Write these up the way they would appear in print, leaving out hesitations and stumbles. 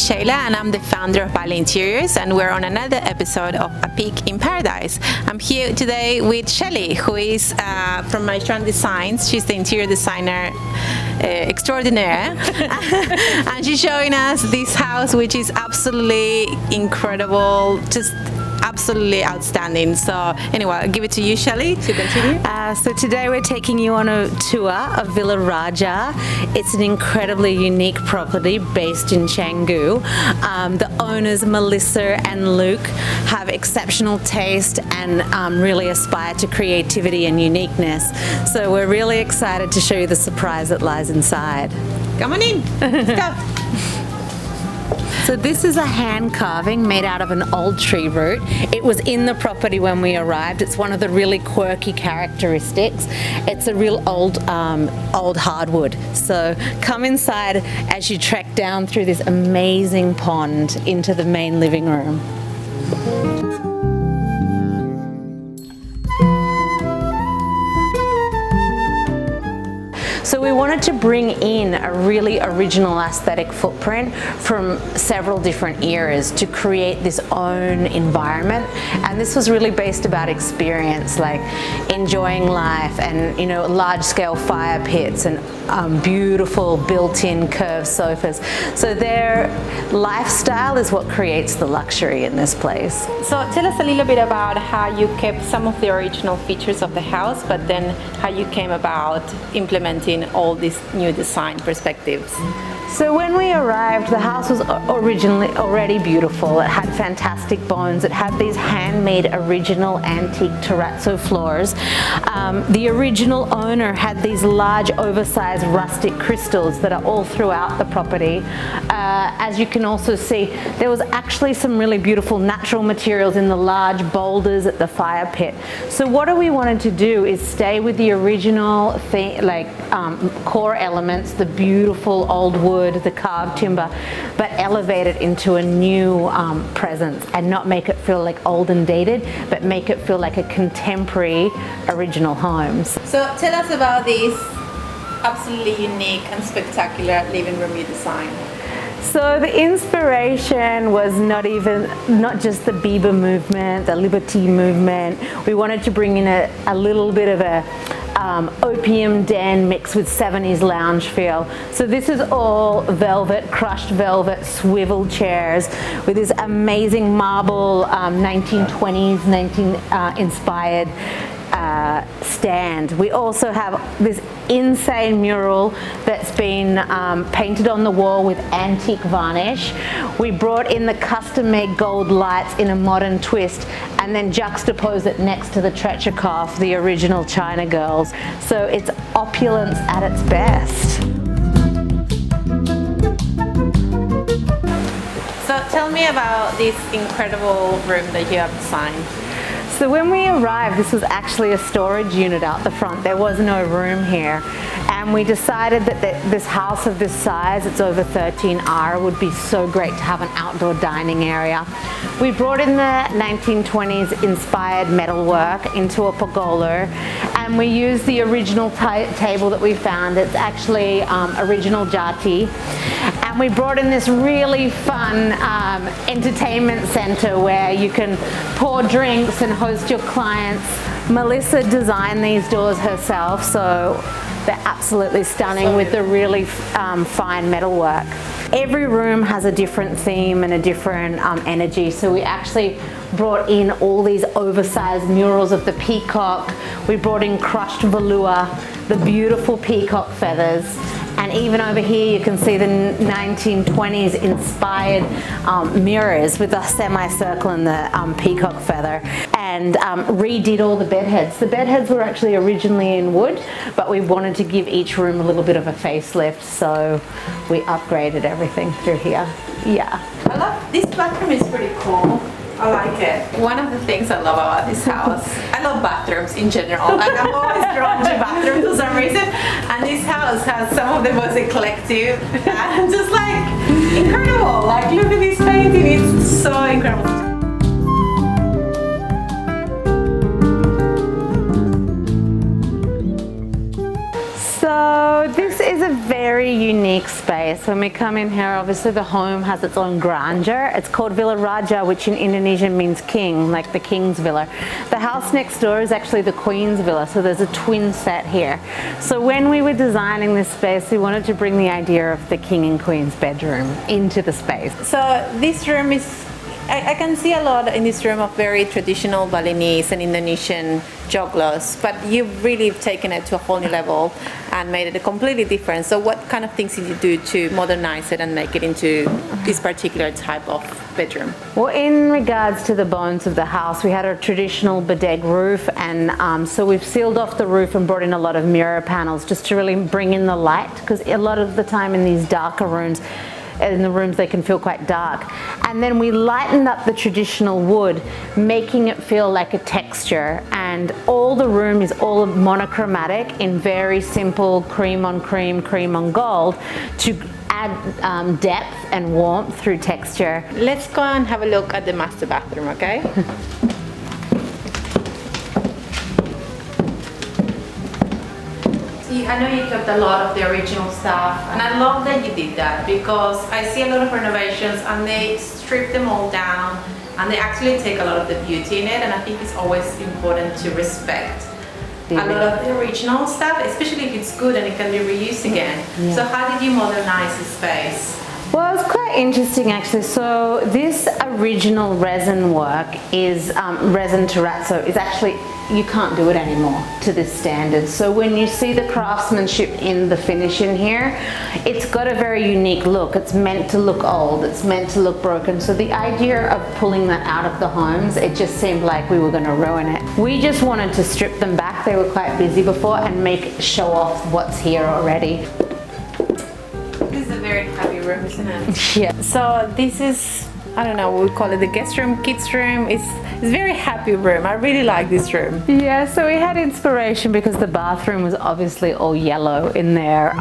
Shelley and I'm the founder of Bali Interiors, and we're on another episode of A Peek in Paradise. I'm here today with Shelley, who is from Maestran Designs. She's the interior designer extraordinaire and she's showing us this house, which is absolutely incredible, just absolutely outstanding. So anyway, I'll give it to you, Shelley, to continue. So today we're taking you on a tour of Villa Raja. It's an incredibly unique property based in Canggu. The owners, Melissa and Luke, have exceptional taste and really aspire to creativity and uniqueness. So we're really excited to show you the surprise that lies inside. Come on in, let's go. So this is a hand carving made out of an old tree root. It was in the property when we arrived. It's one of the really quirky characteristics. It's a real old hardwood. So come inside as you trek down through this amazing pond into the main living room. So we wanted to bring in a really original aesthetic footprint from several different eras to create this own environment. And this was really based about experience, like enjoying life and, you know, large-scale fire pits and beautiful built-in curved sofas. So their lifestyle is what creates the luxury in this place. So tell us a little bit about how you kept some of the original features of the house, but then how you came about implementing all these new design perspectives. So when we arrived, the house was originally already beautiful. It had fantastic bones. It had these handmade original antique terrazzo floors. The original owner had these large oversized rustic crystals that are all throughout the property. As you can also see, there was actually some really beautiful natural materials in the large boulders at the fire pit. So what we wanted to do is stay with the original core elements, the beautiful old wood, the carved timber, but elevate it into a new presence and not make it feel like old and dated, but make it feel like a contemporary original homes. So tell us about this absolutely unique and spectacular living room you designed. So the inspiration was not just the Bieber movement, the Liberty movement. We wanted to bring in a little bit of a opium den mixed with 70s lounge feel. So this is all velvet, crushed velvet swivel chairs with this amazing marble 1920s inspired stand. We also have this insane mural that's been painted on the wall with antique varnish. We brought in the custom-made gold lights in a modern twist and then juxtaposed it next to the Trechakoff, the original China girls. So it's opulence at its best. So tell me about this incredible room that you have designed. So when we arrived, this was actually a storage unit out the front. There was no room here. And we decided that this house of this size, it's over 13R, would be so great to have an outdoor dining area. We brought in the 1920s inspired metalwork into a pergola, and we used the original table that we found. It's actually original Jati. And we brought in this really fun entertainment center where you can pour drinks and host your clients. Melissa designed these doors herself, so they're absolutely stunning with the really fine metalwork. Every room has a different theme and a different energy, so we actually brought in all these oversized murals of the peacock. We brought in crushed velour, the beautiful peacock feathers, and even over here you can see the 1920s inspired mirrors with the semicircle and the peacock feather, and redid all the bed heads. The bed heads were actually originally in wood, but we wanted to give each room a little bit of a facelift, so we upgraded everything through here. Yeah. I love this bathroom, is pretty cool. I like it. One of the things I love about this house, I love bathrooms in general. Like I'm always drawn to bathrooms for some reason. And this house has some of the most eclectic and just like incredible. Like look at this painting, it's so incredible. So this is a very unique space. When we come in here, obviously the home has its own grandeur. It's called Villa Raja, which in Indonesian means king, like the king's villa. The house next door is actually the queen's villa, so there's a twin set here. So when we were designing this space, we wanted to bring the idea of the king and queen's bedroom into the space. So this room is, I can see a lot in this room of very traditional Balinese and Indonesian joglos, but you've really taken it to a whole new level and made it a completely different. So what kind of things did you do to modernize it and make it into this particular type of bedroom? Well, in regards to the bones of the house, we had a traditional bedag roof, and so we've sealed off the roof and brought in a lot of mirror panels just to really bring in the light, because a lot of the time in these darker rooms, in the rooms they can feel quite dark. And then we lightened up the traditional wood, making it feel like a texture, and all the room is all monochromatic in very simple cream on cream, cream on gold, to add depth and warmth through texture. Let's go and have a look at the master bathroom, okay? I know you kept a lot of the original stuff, and I love that you did that, because I see a lot of renovations and they strip them all down and they actually take a lot of the beauty in it, and I think it's always important to respect a lot of the original stuff, especially if it's good and it can be reused again. Yeah. So how did you modernize the space? Well, it's quite interesting actually. So this original resin work is resin terrazzo. Is actually, you can't do it anymore to this standard. So when you see the craftsmanship in the finish in here, it's got a very unique look. It's meant to look old, it's meant to look broken. So the idea of pulling that out of the homes, it just seemed like we were going to ruin it. We just wanted to strip them back, they were quite busy before, and show off what's here already. This is a very happy room, isn't it? Yeah. So this is, I don't know, we call it the guest room, kids room. It's a very happy room. I really like this room. Yeah, so we had inspiration because the bathroom was obviously all yellow in there.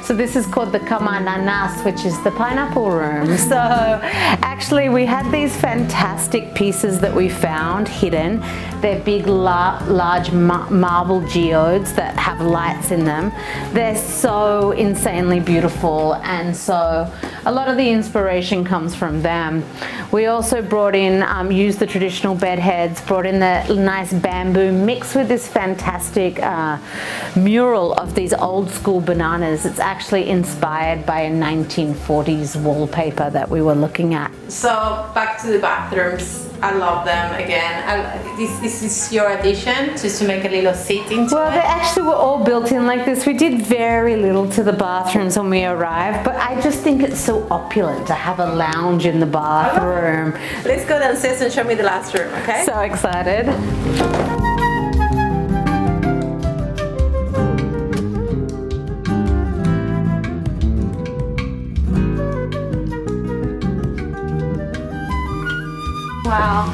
So this is called the Kamananas, which is the pineapple room. So actually we had these fantastic pieces that we found hidden. They're big, large marble geodes that have lights in them. They're so insanely beautiful, and so a lot of the inspiration comes from them. We also brought in, used the traditional bed heads, brought in the nice bamboo mixed with this fantastic mural of these old school bananas. It's actually inspired by a 1940s wallpaper that we were looking at. So back to the bathrooms. I love them again. This is your addition, just to make a little seat into Well, it? they actually were all built in like this. We did very little to the bathrooms when we arrived, but I just think it's so opulent to have a lounge in the bathroom. Let's go downstairs and show me the last room, okay? So excited. Wow.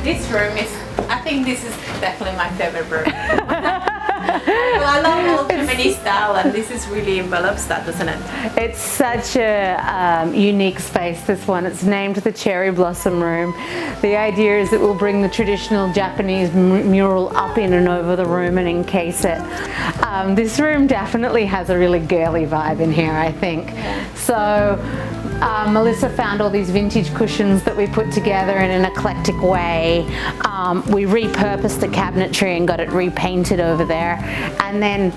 This room is, I think this is definitely my favorite room. Well, I love old Germany style, and this is really envelops that, doesn't it? It's such a unique space, this one. It's named the Cherry Blossom Room. The idea is that we'll bring the traditional Japanese mural up in and over the room and encase it. This room definitely has a really girly vibe in here, I think. So Melissa found all these vintage cushions that we put together in an eclectic way. We repurposed the cabinetry and got it repainted over there. And then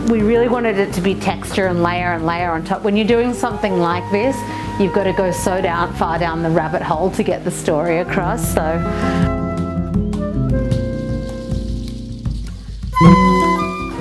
we really wanted it to be texture and layer on top. When you're doing something like this, you've got to go so far down the rabbit hole to get the story across. So.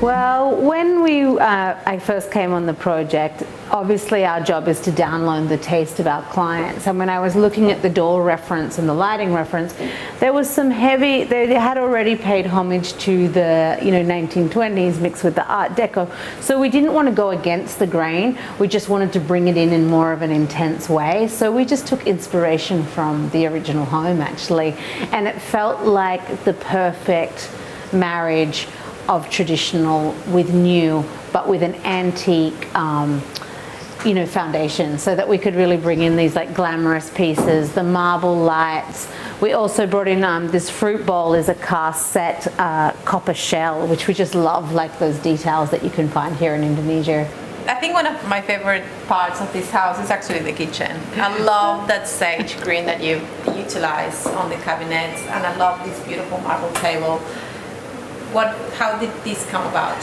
Well, when I first came on the project, obviously our job is to download the taste of our clients. And when I was looking at the door reference and the lighting reference, there was some heavy, they had already paid homage to the 1920s mixed with the Art Deco. So we didn't want to go against the grain. We just wanted to bring it in more of an intense way. So we just took inspiration from the original home actually. And it felt like the perfect marriage of traditional with new, but with an antique foundation, so that we could really bring in these like glamorous pieces, the marble lights. We also brought in this fruit bowl is a cast set copper shell, which we just love, like those details that you can find here in Indonesia. I think one of my favorite parts of this house is actually the kitchen. I love that sage green that you utilize on the cabinets, and I love this beautiful marble table. How did this come about?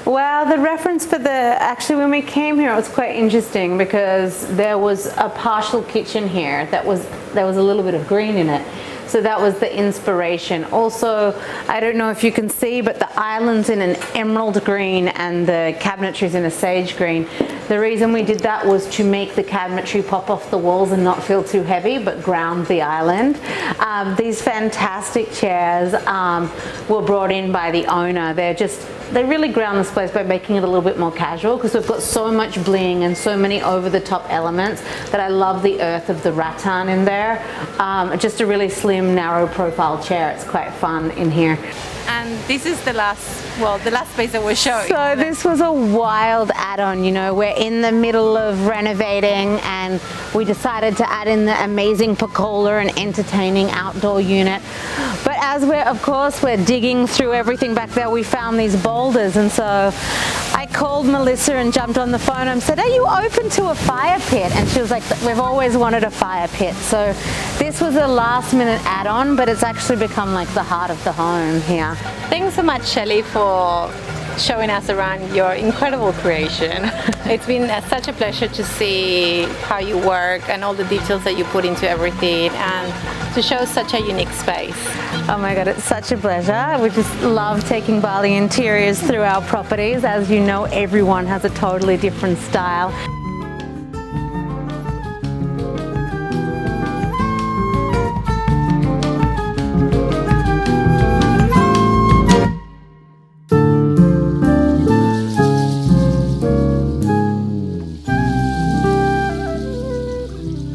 Well, the reference for actually when we came here, it was quite interesting because there was a partial kitchen here there was a little bit of green in it. So that was the inspiration. Also, I don't know if you can see, but the island's in an emerald green and the cabinetry's in a sage green. The reason we did that was to make the cabinetry pop off the walls and not feel too heavy, but ground the island. These fantastic chairs were brought in by the owner. They really ground this place by making it a little bit more casual, because we've got so much bling and so many over-the-top elements that I love the earth of the rattan in there. Just a really slim, narrow profile chair. It's quite fun in here. And this is the last space that we're showing. So this was a wild add-on, we're in the middle of renovating and we decided to add in the amazing pergola and entertaining outdoor unit. But as we're digging through everything back there, we found these boulders, and so I called Melissa and jumped on the phone and said, "Are you open to a fire pit?" And she was like, "We've always wanted a fire pit." So this was a last minute add-on, but it's actually become like the heart of the home here. Thanks so much, Shelley, for showing us around your incredible creation. It's been such a pleasure to see how you work and all the details that you put into everything, and to show such a unique space. Oh my God, it's such a pleasure. We just love taking Bali interiors through our properties. As you know, everyone has a totally different style.